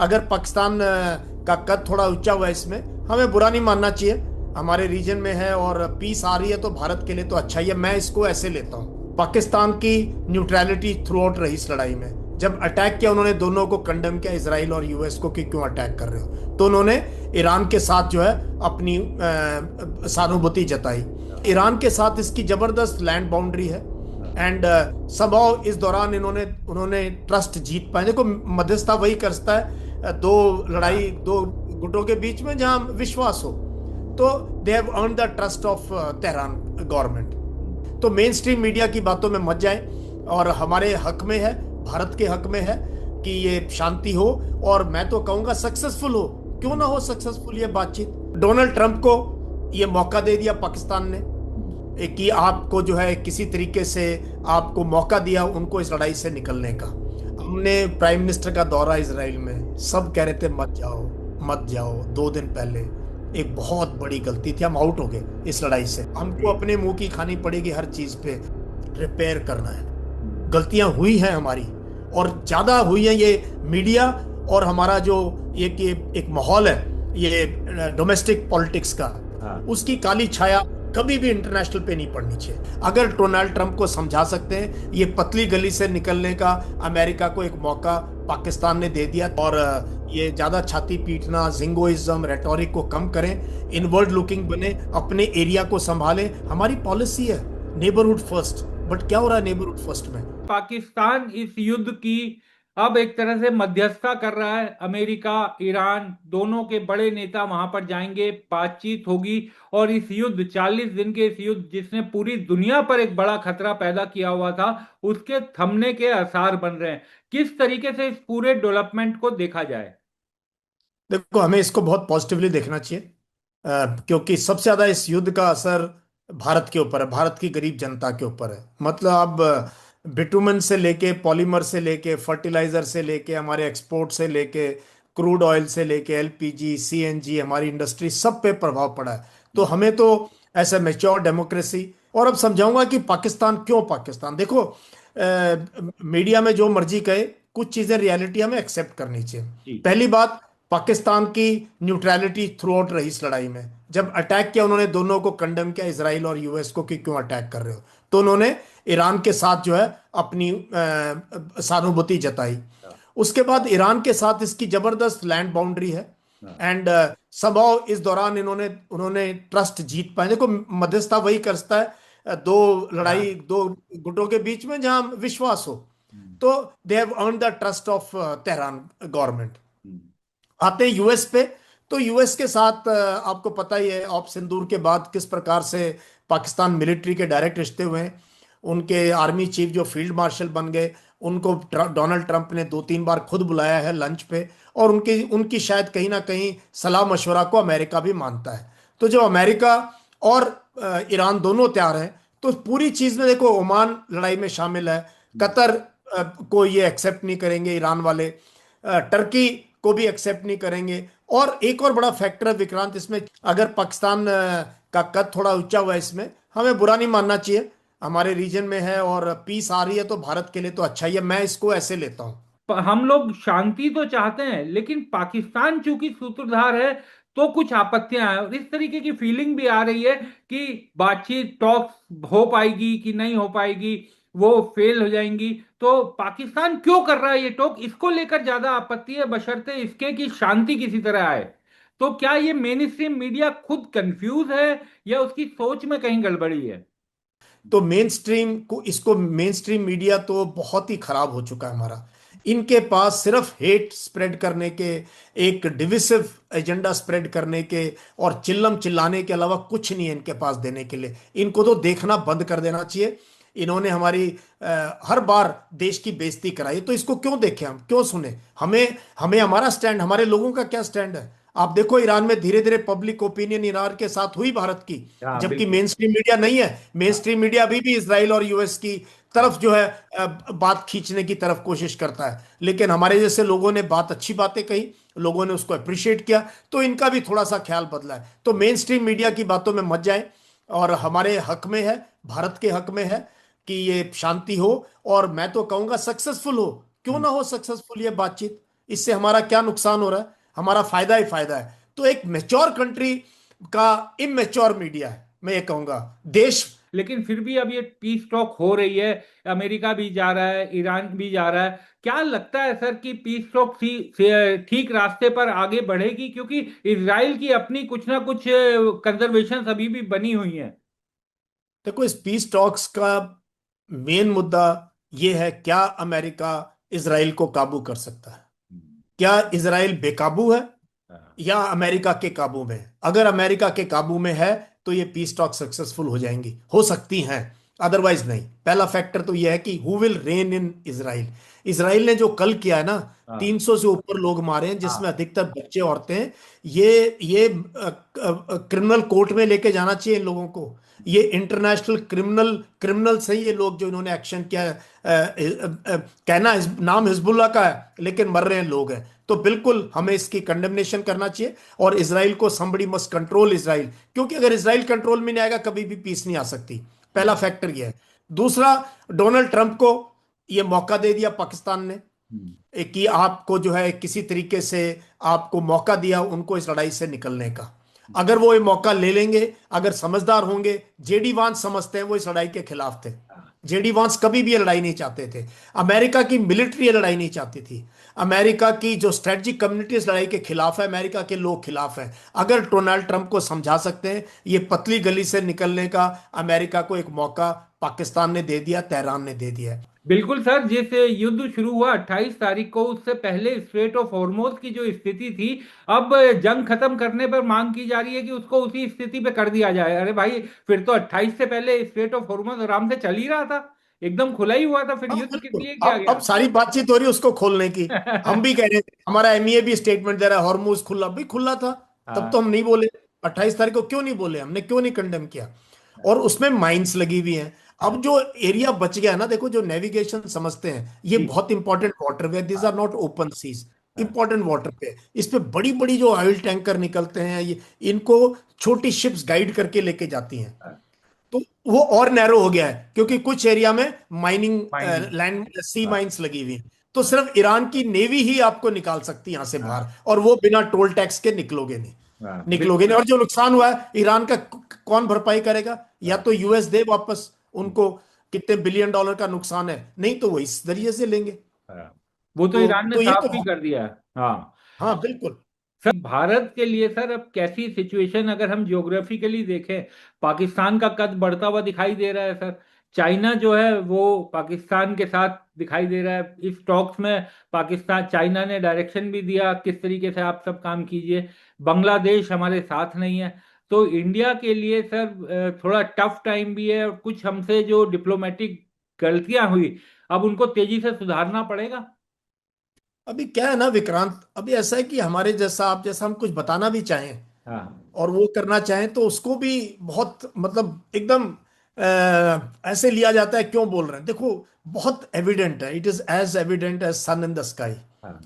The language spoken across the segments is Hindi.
अगर पाकिस्तान का कद थोड़ा ऊंचा हुआ है इसमें, हमें बुरा नहीं मानना चाहिए। हमारे रीजन में है और पीस आ रही है तो भारत के लिए तो अच्छा ही है। मैं इसको ऐसे लेता हूँ, पाकिस्तान की न्यूट्रलिटी थ्रू आउट रही इस लड़ाई में। जब अटैक किया उन्होंने दोनों को कंडेम किया, इसराइल और यूएस को, कि क्यों अटैक कर रहे हो। तो उन्होंने ईरान के साथ जो है अपनी सहानुभूति जताई। ईरान के साथ इसकी जबरदस्त लैंड बाउंड्री है। एंड संभव इस दौरान इन्होंने उन्होंने ट्रस्ट जीत पाए। देखो, मध्यस्थता वही करता है दो गुटों के बीच में जहां विश्वास हो। तो they have earn the trust of Tehran government. तो मेन स्ट्रीम मीडिया की बातों में मत जाए, और हमारे हक में है, भारत के हक में है कि ये शांति हो, और मैं तो कहूंगा सक्सेसफुल हो। क्यों ना हो सक्सेसफुल ये बातचीत। डोनाल्ड ट्रंप को ये मौका दे दिया पाकिस्तान ने, कि आपको जो है किसी तरीके से आपको मौका दिया उनको इस लड़ाई से निकलने का। हमने प्राइम मिनिस्टर का दौरा इजराइल में, सब कह रहे थे मत जाओ मत जाओ। 2 दिन पहले एक बहुत बड़ी गलती थी, हम आउट हो गए इस लड़ाई से। हमको अपने मुंह की खानी पड़ेगी, हर चीज पे रिपेयर करना है। गलतियां हुई हैं हमारी, और ज्यादा हुई हैं ये मीडिया और हमारा जो ये कि एक माहौल है ये डोमेस्टिक पॉलिटिक्स का, हाँ। उसकी काली छाया कभी भी इंटरनेशनल पे नहीं पड़नी चाहिए। अगर डोनाल्ड ट्रंप को समझा सकते हैं ये पतली गली से निकलने का, अमेरिका को एक मौका पाकिस्तान ने दे दिया। और ये ज्यादा छाती पीटना, जिंगोइज्म, रेटोरिक को कम करें, इनवर्ड लुकिंग बने, अपने एरिया को संभालें। हमारी पॉलिसी है नेबरहुड फर्स्ट, बट क्या हो रहा है नेबरहुड फर्स्ट में। पाकिस्तान इस युद्ध की अब एक तरह से मध्यस्थता कर रहा है। अमेरिका, ईरान दोनों के बड़े नेता वहां पर जाएंगे, बातचीत होगी, और इस युद्ध 40 दिन के इस युद्ध जिसने पूरी दुनिया पर एक बड़ा खतरा पैदा किया हुआ था, उसके थमने के आसार बन रहे हैं। किस तरीके से इस पूरे डेवलपमेंट को देखा जाए? देखो, हमें इसको बहुत पॉजिटिवली देखना चाहिए, क्योंकि सबसे ज्यादा इस युद्ध का असर भारत के ऊपर है, भारत की गरीब जनता के ऊपर है। मतलब अब बिटुमन से लेके, पॉलीमर से लेके, फर्टिलाइजर से लेके, हमारे एक्सपोर्ट से लेके, क्रूड ऑयल से लेके, एलपीजी, सीएनजी, हमारी इंडस्ट्री, सब पे प्रभाव पड़ा है। तो हमें तो ऐसे मेच्योर डेमोक्रेसी, और अब समझाऊंगा कि पाकिस्तान क्यों पाकिस्तान। देखो, मीडिया में जो मर्जी कहे, कुछ चीजें रियलिटी हमें एक्सेप्ट करनी चाहिए। जी। पहली बात, पाकिस्तान की न्यूट्रलिटी थ्रू आउट रही इस लड़ाई में। जब अटैक किया उन्होंने दोनों को कंडेम किया, इसराइल और यूएस को, कि क्यों अटैक कर रहे हो। तो उन्होंने ईरान के साथ जो है अपनी सहानुभूति जताई। हाँ। उसके बाद ईरान के साथ इसकी जबरदस्त लैंड बाउंड्री है। हाँ। एंड संभव इस दौरान इन्होंने उन्होंने ट्रस्ट जीत पाए। देखो, मध्यस्थता वही करता है हाँ। दो गुटों के बीच में जहां विश्वास हो। हम्म। तो they have earn the trust of Tehran government. Hmm. आते हैं यूएस पे। तो यूएस के साथ आपको पता ही है ऑप सिंदूर के बाद किस प्रकार से पाकिस्तान मिलिट्री के डायरेक्ट रिश्ते हुए हैं। उनके आर्मी चीफ जो फील्ड मार्शल बन गए, उनको डोनाल्ड ट्रंप ने 2-3 बार खुद बुलाया है लंच पे। और उनकी उनकी शायद कहीं ना कहीं सलाह मशवरा को अमेरिका भी मानता है। तो जब अमेरिका और ईरान दोनों तैयार हैं, तो पूरी चीज में देखो, ओमान लड़ाई में शामिल है। कतर को ये एक्सेप्ट नहीं करेंगे ईरान वाले, टर्की को भी एक्सेप्ट नहीं करेंगे। और एक और बड़ा फैक्टर है विक्रांत इसमें, अगर पाकिस्तान का कद थोड़ा ऊंचा हुआ है इसमें, हमें बुरा नहीं मानना चाहिए। हमारे रीजन में है और पीस आ रही है तो भारत के लिए तो अच्छा ही है। मैं इसको ऐसे लेता हूँ। हम लोग शांति तो चाहते हैं, लेकिन पाकिस्तान चूंकि सूत्रधार है तो कुछ आपत्तियां हैं, और इस तरीके की फीलिंग भी आ रही है कि बातचीत टॉक हो पाएगी कि नहीं हो पाएगी, वो फेल हो जाएंगी। तो पाकिस्तान क्यों कर रहा है ये टॉक, इसको लेकर ज्यादा आपत्ति है, बशर्ते इसके कि शांति किसी तरह आए। तो क्या ये मेन स्ट्रीम मीडिया खुद कंफ्यूज है, या उसकी सोच में कहीं गड़बड़ी है? तो मेन स्ट्रीम मीडिया तो बहुत ही खराब हो चुका है हमारा। इनके पास सिर्फ हेट स्प्रेड करने के, एक डिविसिव एजेंडा स्प्रेड करने के, और चिल्लम चिल्लाने के अलावा कुछ नहीं है इनके पास देने के लिए। इनको तो देखना बंद कर देना चाहिए। इन्होंने हमारी हर बार देश की बेइज्जती कराई, तो इसको क्यों देखें, हम क्यों सुने। हमें हमें हमारा स्टैंड, हमारे लोगों का क्या स्टैंड है। आप देखो, ईरान में धीरे धीरे पब्लिक ओपिनियन ईरान के साथ हुई भारत की, हाँ, जबकि बिल्कुल। मेन स्ट्रीम मीडिया नहीं है। मेन हाँ। स्ट्रीम मीडिया अभी भी इसराइल और यूएस की हाँ। तरफ जो है बात खींचने की तरफ कोशिश करता है। लेकिन हमारे जैसे लोगों ने अच्छी बातें कही, लोगों ने उसको अप्रिशिएट किया, तो इनका भी थोड़ा सा ख्याल बदला है। तो मेन स्ट्रीम मीडिया की बातों में मत जाए, और हमारे हक में है, भारत के हक में है कि ये शांति हो, और मैं तो कहूंगा सक्सेसफुल हो। क्यों हम्म। ना हो सक्सेसफुल ये बातचीत। इससे हमारा क्या नुकसान हो रहा है? हमारा फायदा ही फायदा है। तो एक मैच्योर कंट्री का इमेच्योर मीडिया है, मैं ये कहूंगा। देश लेकिन फिर भी अब ये पीस टॉक हो रही है, अमेरिका भी जा रहा है, ईरान भी जा रहा है। क्या लगता है सर कि पीस टॉक ठीक रास्ते पर आगे बढ़ेगी? क्योंकि इसराइल की अपनी कुछ ना कुछ कंजर्वेशन अभी भी बनी हुई है। देखो, इस पीस टॉक्स का मेन मुद्दा ये है, क्या अमेरिका इजराइल को काबू कर सकता है? क्या इजराइल बेकाबू है हाँ। या अमेरिका के काबू में है? अगर अमेरिका के काबू में है तो ये पीस टॉक सक्सेसफुल हो जाएंगी, हो सकती हैं, अदरवाइज नहीं। पहला फैक्टर तो ये है कि who will rain in Israel. Israel ने जो कल किया है ना, हाँ। 300 से ऊपर लोग मारे हैं, जिसमें हाँ। अधिकतर बच्चे, औरतें हैं। ये क्रिमिनल कोर्ट में लेके जाना चाहिए इन लोगों को। ये इंटरनेशनल क्रिमिनल से ये लोग जो इन्होंने एक्शन किया है। कहना नाम हिजबुल्लाह का है लेकिन मर रहे हैं लोग हैं। तो बिल्कुल हमें इसकी कंडेमनेशन करना चाहिए, और इसराइल को somebody मस्ट कंट्रोल इसराइल, क्योंकि अगर इसराइल कंट्रोल में नहीं आएगा कभी भी पीस नहीं आ सकती। पहला फैक्टर यह है। दूसरा, डोनाल्ड ट्रंप को यह मौका दे दिया पाकिस्तान ने, हम्म। कि आपको जो है किसी तरीके से आपको मौका दिया उनको इस लड़ाई से निकलने का। अगर वो ये मौका ले लेंगे, अगर समझदार होंगे, जेडी वांस समझते हैं वो इस लड़ाई के खिलाफ थे। हाँ। जेडी वांस कभी भी ये लड़ाई नहीं चाहते थे। अमेरिका की मिलिट्री ये लड़ाई नहीं चाहती थी। अमेरिका की जो स्ट्रेटजिक कम्युनिटी इस लड़ाई के खिलाफ है, अमेरिका के लोग खिलाफ हैं। अगर डोनाल्ड ट्रंप को समझा सकते हैं ये पतली गली से निकलने का, अमेरिका को एक मौका पाकिस्तान ने दे दिया, तेहरान ने दे दिया है। बिल्कुल सर, जिस युद्ध शुरू हुआ 28 तारीख को, उससे पहले स्ट्रेट ऑफ हॉर्मोज की जो स्थिति थी, अब जंग खत्म करने पर मांग की जा रही है कि उसको उसी स्थिति पे कर दिया जाए। अरे भाई, फिर तो 28 से पहले स्ट्रेट ऑफ हॉर्मोज आराम से चल ही रहा था, एकदम खुला ही हुआ था, फिर हाँ युद्ध किस बिल्कुल, लिए किया अब सारी बातचीत हो रही है उसको खोलने की। हम भी कह रहे हैं, हमारा एमईए भी स्टेटमेंट दे रहा है, हॉर्मूज खुला भी खुला था। तब गया? तो हम नहीं बोले। 28 तारीख को क्यों नहीं बोले? हमने क्यों नहीं कंडेम किया? और उसमें माइंस लगी हुई हैं। अब जो एरिया बच गया है ना, देखो, जो नेविगेशन समझते हैं, ये जी। बहुत इंपॉर्टेंट वाटर वे, दिस हाँ। Are not open seas. हाँ। इंपॉर्टेंट वाटर पे, इस पे बड़ी बड़ी जो ऑयल टैंकर निकलते हैं, ये इनको छोटी शिप्स गाइड करके लेके जाती हैं। हाँ। तो वो और नैरो हो गया है, क्योंकि कुछ एरिया में माइनिंग, माइनिंग। लैंड सी हाँ। माइंस लगी हुई हैं। तो हाँ। सिर्फ ईरान की नेवी ही आपको निकाल सकती है यहां से बाहर, हाँ। और वो बिना टोल टैक्स के निकलोगे नहीं। हाँ। निकलोगे नहीं, बिल्कुल। और जो नुकसान हुआ है ईरान का कौन भरपाई करेगा? या हाँ। तो यूएस दे वापस उनको, कितने बिलियन डॉलर का नुकसान है, नहीं तो वो इस जरिए से लेंगे। हाँ। वो तो तो ईरान ने तो ये साफ तो, भी कर दिया है। हाँ। हाँ बिल्कुल। सर, भारत के लिए सर अब कैसी सिचुएशन, अगर हम ज्योग्राफिकली देखें, पाकिस्तान का कद बढ़ता हुआ दिखाई दे रहा है सर। चाइना जो है वो पाकिस्तान के साथ दिखाई दे रहा है इस टॉक्स में। पाकिस्तान, चाइना ने डायरेक्शन भी दिया किस तरीके से आप सब काम कीजिए। बांग्लादेश हमारे साथ नहीं है। तो इंडिया के लिए सर थोड़ा टफ टाइम भी है, और कुछ हमसे जो डिप्लोमेटिक गलतियां हुई, अब उनको तेजी से सुधारना पड़ेगा। अभी क्या है ना विक्रांत, अभी ऐसा है कि हमारे जैसा, आप जैसा, हम कुछ बताना भी चाहें हाँ। और वो करना चाहें तो उसको भी बहुत, मतलब एकदम ऐसे लिया जाता है, क्यों बोल रहे हैं? देखो, बहुत एविडेंट है, it is as evident as sun in the sky. हाँ।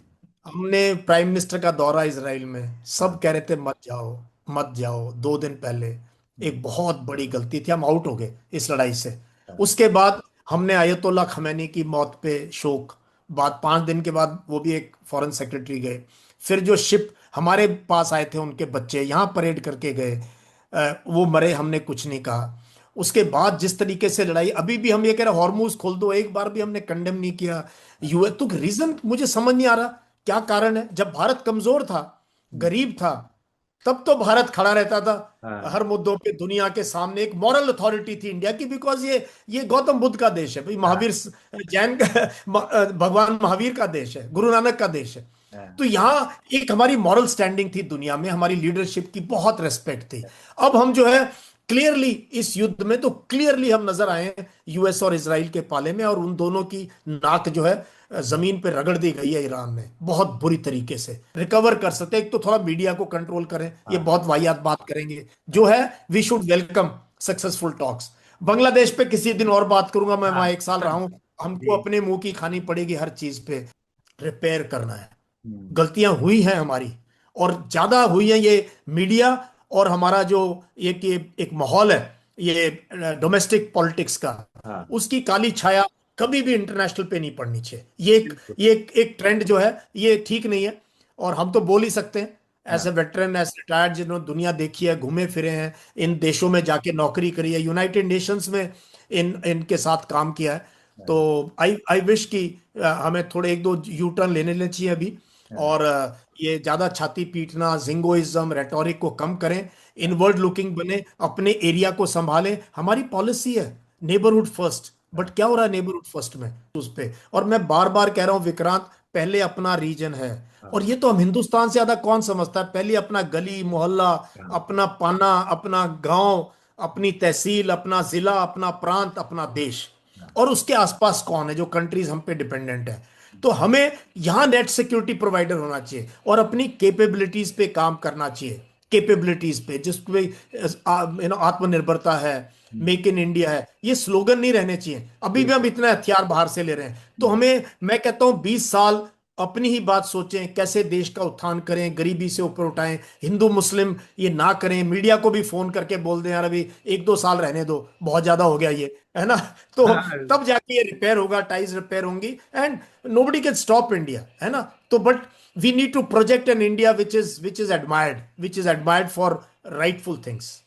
हमने प्राइम मिनिस्टर का दौरा इसराइल में, सब हाँ। कह रहे थे मत जाओ, मत जाओ। 2 दिन पहले हम्म। एक बहुत बड़ी गलती थी, हम आउट हो गए इस लड़ाई से। हाँ। उसके बाद हमने आयतुल्ला खमैनी की मौत पे शोक, बाद 5 दिन के बाद वो भी एक फॉरेन सेक्रेटरी गए। फिर जो शिप हमारे पास आए थे उनके बच्चे यहाँ परेड करके गए, वो मरे, हमने कुछ नहीं कहा। उसके बाद जिस तरीके से लड़ाई, अभी भी हम ये कह रहे हॉर्मूज खोल दो, एक बार भी हमने कंडेम नहीं किया। यूएस तो, रीजन मुझे समझ नहीं आ रहा क्या कारण है। जब भारत कमजोर था, हम्म। गरीब था, तब तो भारत खड़ा रहता था हाँ। हर मुद्दों पे दुनिया के सामने, एक मॉरल अथॉरिटी थी इंडिया की, बिकॉज ये गौतम बुद्ध का देश है भाई, हाँ। महावीर, जैन का भगवान महावीर का देश है, गुरु नानक का देश है। हाँ। तो यहाँ एक हमारी मॉरल स्टैंडिंग थी दुनिया में, हमारी लीडरशिप की बहुत रेस्पेक्ट थी। अब हम जो है क्लियरली इस युद्ध में तो क्लियरली हम नजर आए हैं यूएस और इसराइल के पाले में, और उन दोनों की नाक जो है जमीन पे रगड़ दी गई है ईरान ने, बहुत बुरी तरीके से। रिकवर कर सकते, एक तो थोड़ा मीडिया को कंट्रोल करें, ये हाँ। बहुत वाहियात बात करेंगे जो है। We should welcome successful talks. Bangladesh पे किसी दिन और बात करूंगा, मैं हाँ। वहां 1 साल रहा हूं। हमको जी। अपने मुंह की खानी पड़ेगी हर चीज पे। रिपेयर करना है, हम्म। गलतियां हुई हैं हमारी, और ज्यादा हुई हैं ये मीडिया, और हमारा जो एक माहौल है, ये डोमेस्टिक पॉलिटिक्स का, हाँ। उसकी काली छाया कभी भी इंटरनेशनल पे नहीं पड़नी चाहिए। ये एक बिल्कुल। ये एक, एक ट्रेंड जो है ये ठीक नहीं है। और हम तो बोल ही सकते हैं हाँ ऐसे वेटरन, ऐसे रिटायर्ड जिन्होंने दुनिया देखी है, घूमे फिरे हैं, इन देशों में जाके नौकरी करी है, यूनाइटेड नेशंस में इनके साथ काम किया है। तो हाँ आई आई विश कि हमें थोड़े एक दो यू टर्न लेने चाहिए अभी। हाँ और ये ज्यादा छाती पीटना, जिंगोइज्म, रेटोरिक को कम करें, इनवर्ड लुकिंग बने, अपने एरिया को संभालें। हमारी पॉलिसी है नेबरहुड फर्स्ट, बट हाँ क्या हो रहा है नेबरहुड फर्स्ट में उस पे। और मैं बार बार कह रहा हूं विक्रांत, पहले अपना रीजन है। और हाँ ये तो हम हिंदुस्तान से ज्यादा कौन समझता है, पहले अपना गली मोहल्ला, हाँ अपना पाना, अपना गांव, अपनी तहसील, अपना जिला, अपना प्रांत, अपना देश। हाँ और उसके आसपास कौन है जो कंट्रीज हम पे डिपेंडेंट है। तो हमें यहाँ नेट सिक्योरिटी प्रोवाइडर होना चाहिए और अपनी कैपेबिलिटीज पे काम करना चाहिए। कैपेबिलिटीज पे जिसपे आत्मनिर्भरता है, हम्म, मेक इन इंडिया है, ये स्लोगन नहीं रहने चाहिए। अभी भी हम बिल्कुल। इतने हथियार बाहर से ले रहे हैं। तो हम्म, हमें, मैं कहता हूं 20 साल अपनी ही बात सोचें, कैसे देश का उत्थान करें, गरीबी से ऊपर उठाएं, हिंदू मुस्लिम ये ना करें, मीडिया को भी फोन करके बोल दें यार अभी 1-2 साल रहने दो, बहुत ज्यादा हो गया ये, है ना। तो हाँ तब जाके ये रिपेयर होगा, टाइज रिपेयर होंगी, and nobody can stop India, है ना। तो but we need to project an India which is admired, which is admired for rightful things.